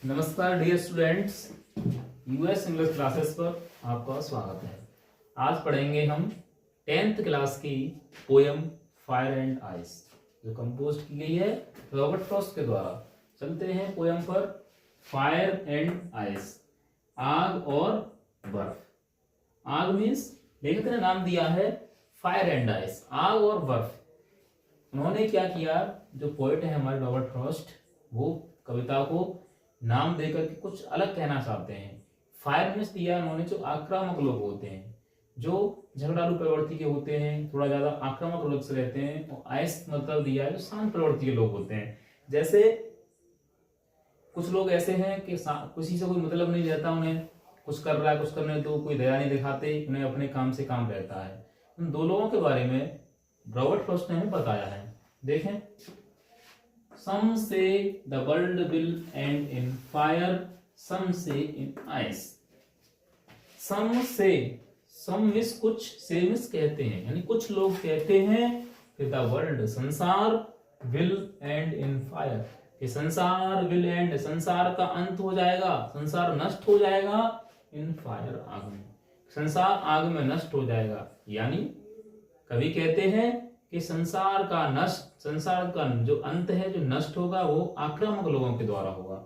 नमस्कार dear students, US English classes पर आपका स्वागत है। आज पढ़ेंगे हम 10th क्लास की पोयम फायर एंड आइस, जो कंपोज की गई है रॉबर्ट फ्रॉस्ट के द्वारा। चलते हैं पोयम पर। फायर एंड आइस, आग और बर्फ। आग मीन्स लेखक ने नाम दिया है फायर एंड आइस, आग और बर्फ। उन्होंने क्या किया, जो पोएट है हमारे रॉबर्ट फ्रॉस्ट, वो कविता को नाम देकर के कुछ अलग कहना चाहते हैं। फायर मीन्स दिया उन्होंने जो आक्रामक लोग होते हैं, जो झगड़ालू प्रवृत्ति के होते हैं, थोड़ा ज्यादा आक्रामक लोग से रहते हैं। और आइस मतलब दिया है जो शांत प्रवृत्ति के लोग होते हैं। जैसे कुछ लोग ऐसे हैं कि किसी से कोई मतलब नहीं रहता, उन्हें कुछ कर रहा है कुछ करने तो कोई दया नहीं दिखाते, उन्हें अपने काम से काम रहता है। उन दो लोगों के बारे में रॉबर्ट फ्रॉस्ट ने हमें बताया है। देखें, some say the world will end in fire, some say in ice. some say, some means कुछ, say means कहते हैं, यानी कुछ लोग कहते हैं कि the world संसार will end in fire, कि संसार will end, संसार का अंत हो जाएगा, संसार नष्ट हो जाएगा in fire, आग में, संसार आग में नष्ट हो जाएगा। यानी कवि कहते हैं कि संसार का जो अंत है, जो नष्ट होगा, वो आक्रामक लोगों के द्वारा होगा।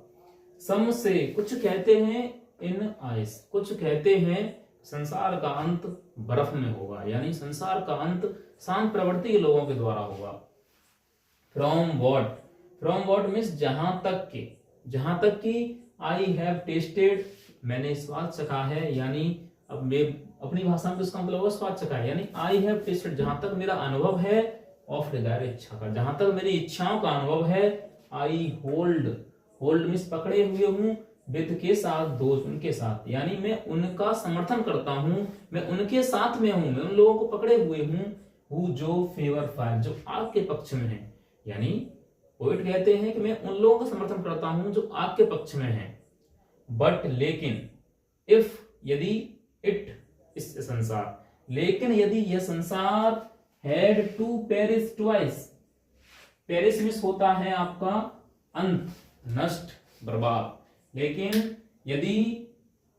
सम से, कुछ कहते हैं इन आइस, कुछ कहते हैं संसार का अंत बर्फ में होगा, यानी संसार का अंत शांत प्रवृत्ति के लोगों के द्वारा होगा। फ्रॉम वॉट मीन्स जहां तक कि आई हैव टेस्टेड, मैंने स्वाद चखा है, यानी अब मैं अपनी भाषा में उसका मतलब स्वाद चखा है, यानी आई हैव टेस्टेड, जहां तक मेरा अनुभव है, ऑफ डिजायर, इच्छा का, जहां तक मेरी इच्छाओं का अनुभव है। आई होल्ड मीन्स पकड़े हुए हूं, विद के साथ, दोस्त उनके साथ, यानी मैं उनका समर्थन करता हूं, मैं उनके साथ में हूं, मैं उन लोगों को पकड़े हुए हूं, हु जो फेवर फायर, जो आग के पक्ष में है। यानी पोएट कहते हैं कि मैं उन लोगों का समर्थन करता हूं जो आग के पक्ष में है। बट लेकिन, इफ यदि, इट इस संसार, लेकिन यदि यह संसार had to perish twice, perish miss होता है आपका अंत, नष्ट, बर्बाद, लेकिन यदि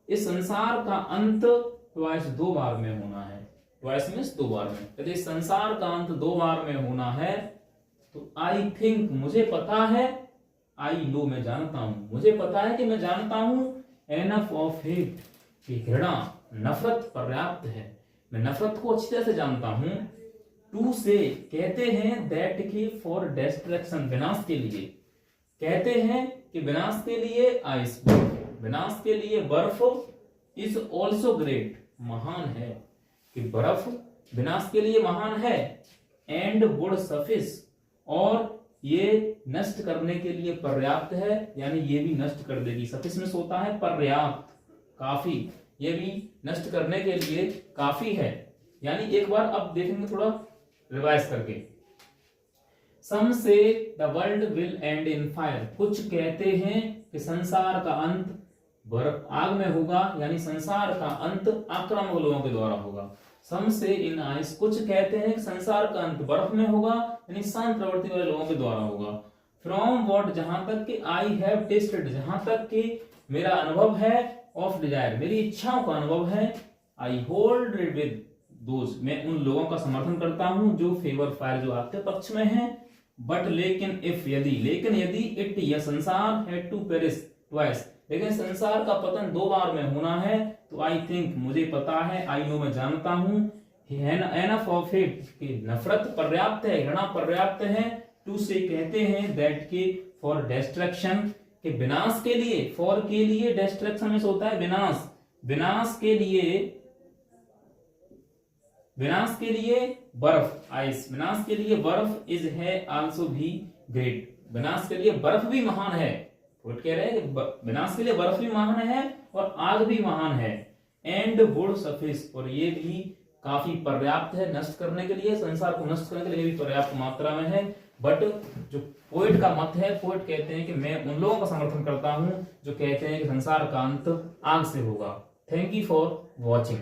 इस संसार का अंत ट्वाइस, दो बार में होना है, ट्वाइस मीन्स दो बार में, यदि संसार का अंत दो बार में होना है, तो आई थिंक, मुझे पता है, आई नो, मैं जानता हूं, मुझे पता है कि मैं जानता हूं, एनफ ऑफ हिट, कि घृणा, नफरत पर्याप्त है, मैं नफरत को अच्छी तरह से जानता हूं। टू से, कहते हैं, दैट की फॉर डिस्ट्रक्शन, विनाश के लिए, कहते हैं कि विनाश के लिए आइस, विनाश के लिए बर्फ, इज ऑल्सो ग्रेट, महान है, कि बर्फ विनाश के लिए महान है। एंड वुड सफिस, और ये नष्ट करने के लिए पर्याप्त है, यानी ये भी नष्ट कर देगी। सफिस में होता है पर्याप्त, काफी, ये भी नष्ट करने के लिए काफी है। यानी एक बार अब देखेंगे थोड़ा रिवाइज करके। सम से the world will and in fire, कुछ कहते हैं कि संसार का अंत बर्फ, आग में होगा, यानी संसार का अंत आक्रामक लोगों के द्वारा होगा। सम से इन आइस, कुछ कहते हैं कि संसार का अंत बर्फ में होगा, यानी शांत प्रवृत्ति वाले लोगों के द्वारा होगा। फ्रॉम वॉट, जहां तक कि आई हैव टेस्टेड, जहां तक कि मेरा अनुभव है, ऑफ डिजायर, मेरी इच्छाओं का अनुभव है। आई होल्ड विद दोज, मैं उन लोगों का समर्थन करता हूं जो फेवर फायर, जो आपके पक्ष में है। बट लेकिन, इफ यदि, लेकिन यदि, इट, यह संसार, हैड टू पेरिश ट्वाइस, लेकिन संसार का पतन दो बार में होना है, तो आई थिंक, मुझे पता है, आई नो, मैं जानता हूं, एनफ ऑफ इट, कि नफरत पर्याप्त है, घृणा पर्याप्त है। टू से, कहते हैं, दैट के फॉर डिस्ट्रक्शन, कि विनाश के लिए, फॉर के लिए, डिस्ट्रक्शन में होता है विनाश, विनाश के लिए बर्फ, आइस, विनाश के लिए बर्फ, इज है आल्सो भी ग्रेट, विनाश के लिए बर्फ भी महान है। पोएट कह रहे हैं कि विनाश के लिए बर्फ भी महान है और आग भी महान है। एंड वुड सफिस, और ये भी काफी पर्याप्त है नष्ट करने के लिए, संसार को नष्ट करने के लिए भी पर्याप्त मात्रा में है। बट जो पोएट का मत है, पोएट कहते हैं कि मैं उन लोगों का समर्थन करता हूं जो कहते हैं कि संसार का अंत आग से होगा। Thank you for watching.